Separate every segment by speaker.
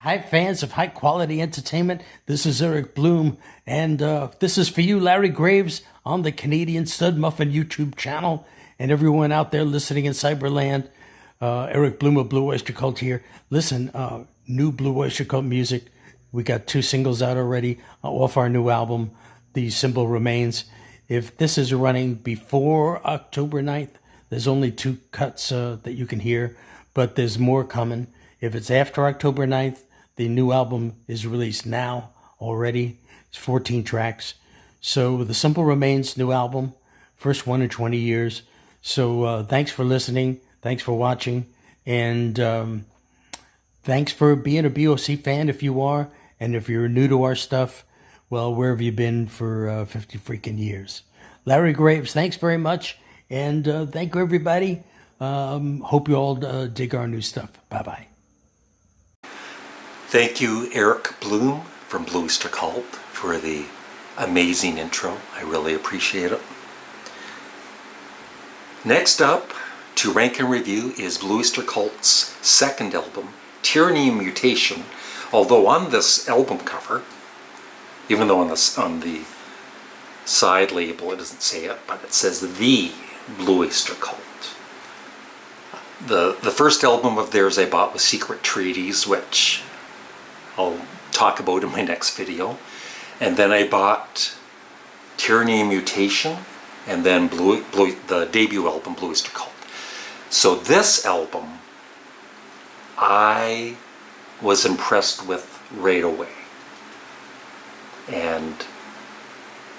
Speaker 1: Hi, fans of high quality entertainment. This is Eric Bloom, and this is for you, Larry Graves, on the Canadian Studmuffin YouTube channel, and everyone out there listening in Cyberland. Eric Bloom of Blue Oyster Cult here. Listen, new Blue Oyster Cult music. We got 2 singles out already off our new album, The Symbol Remains. If this is running before October 9th, there's only 2 cuts that you can hear, but there's more coming. If it's after October 9th, the new album is released now already. It's 14 tracks. So The Symbol Remains, new album, first one in 20 years. So thanks for listening. Thanks for watching. And thanks for being a BOC fan if you are. And if you're new to our stuff, well, where have you been for 50 freaking years? Larry Graves, thanks very much. And thank you, everybody. Hope you all dig our new stuff. Bye-bye.
Speaker 2: Thank you, Eric Bloom from Blue Oyster Cult, for the amazing intro. I really appreciate it. Next up to rank and review is Blue Oyster Cult's second album, Tyranny And Mutation. Although on this album cover, even though on the side label it doesn't say it, but it says The Blue Oyster Cult. The first album of theirs I bought was Secret Treaties, which I'll talk about in my next video. And then I bought Tyranny And Mutation, and then the debut album, Blue Oyster Cult. So this album, I was impressed with right away. And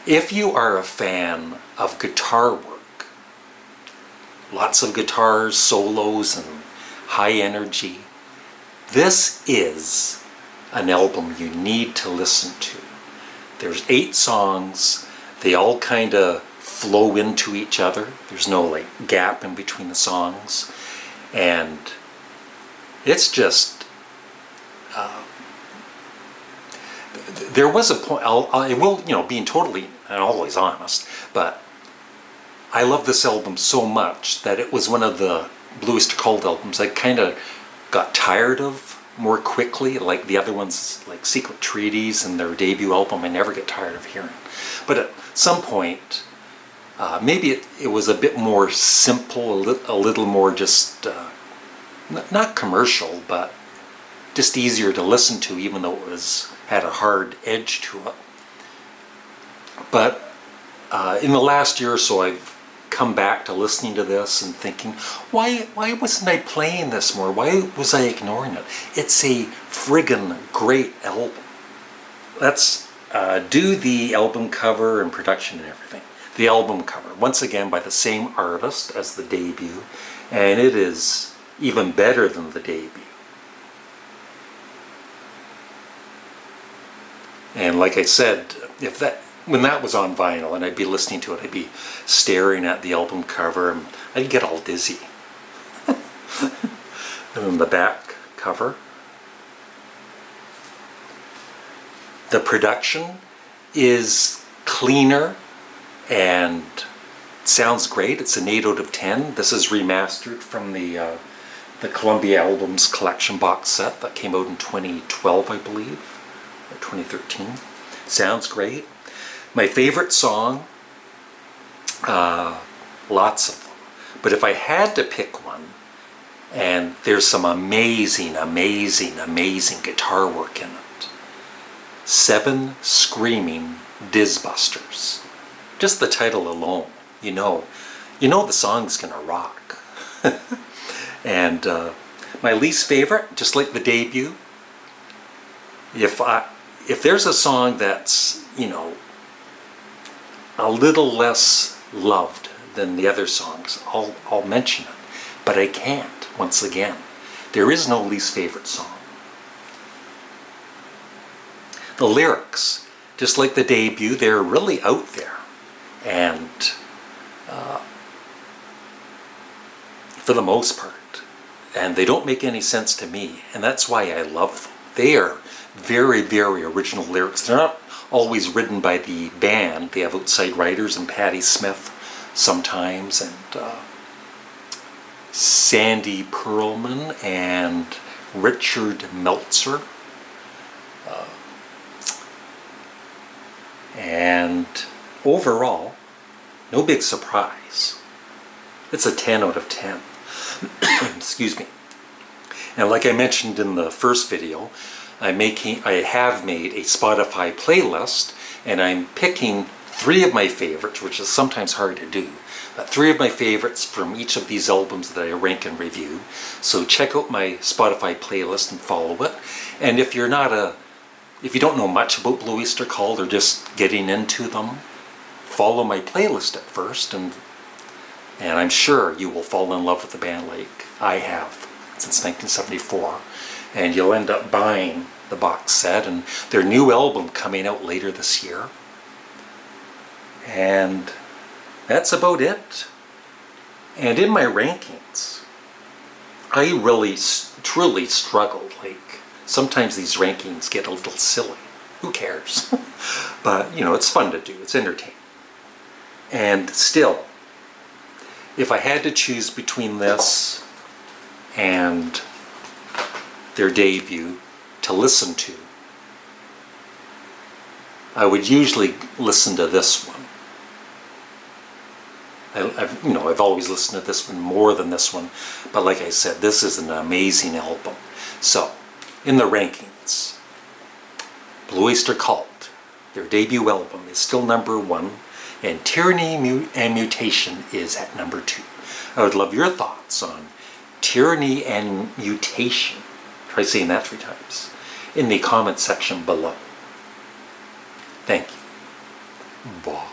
Speaker 2: if you are a fan of guitar work, lots of guitars, solos, and high energy, this is an album you need to listen to. There's 8 songs. They all kind of flow into each other. There's no like gap in between the songs. And it's just, there was a point, I will, being totally and always honest, but I love this album so much that it was one of the Blue Oyster Cult albums I kind of got tired of more quickly, like the other ones, like Secret Treaties and their debut album, I never get tired of hearing. But at some point, maybe it was a bit more simple, a little more just, not commercial, but just easier to listen to, even though it had a hard edge to it. But in the last year or so, I've come back to listening to this and thinking, why wasn't I playing this more? Why was I ignoring it? It's a friggin' great album. Let's do the album cover and production and everything. The album cover, once again by the same artist as the debut, and it is even better than the debut. And like I said, when that was on vinyl and I'd be listening to it, I'd be staring at the album cover and I'd get all dizzy. And then the back cover. The production is cleaner and sounds great. It's an 8 out of 10. This is remastered from the Columbia Albums collection box set that came out in 2012, I believe, or 2013. Sounds great. My favorite song, lots of them, but if I had to pick one, and there's some amazing, amazing, amazing guitar work in it, 7 Screaming Dizzbusters. Just the title alone, you know the song's gonna rock. And my least favorite, just like the debut, if there's a song that's, a little less loved than the other songs, I'll mention it. But I can't, once again. There is no least favorite song. The lyrics, just like the debut, they're really out there. And for the most part. And they don't make any sense to me. And that's why I love them. They are very, very original lyrics. They're not always written by the band. They have outside writers, and Patti Smith sometimes, and Sandy Pearlman and Richard Meltzer. And overall, no big surprise. It's a 10 out of 10. Excuse me. And like I mentioned in the first video, I have made a Spotify playlist, and I'm picking 3 of my favorites, which is sometimes hard to do, but 3 of my favorites from each of these albums that I rank and review. So check out my Spotify playlist and follow it. And if you don't know much about Blue Oyster Cult or just getting into them, follow my playlist at first, and I'm sure you will fall in love with the band like I have since 1974. And you'll end up buying the box set and their new album coming out later this year. And that's about it. And in my rankings, I really truly struggled. Like, sometimes these rankings get a little silly. Who cares? But, it's fun to do. It's entertaining. And still, if I had to choose between this and their debut to listen to, I would usually listen to this one. I've always listened to this one more than this one, but like I said, this is an amazing album. So, in the rankings, Blue Oyster Cult, their debut album, is still number 1, and Tyranny and Mutation is at number 2. I would love your thoughts on Tyranny and Mutation. Try saying that 3 times in the comment section below. Thank you. Bye.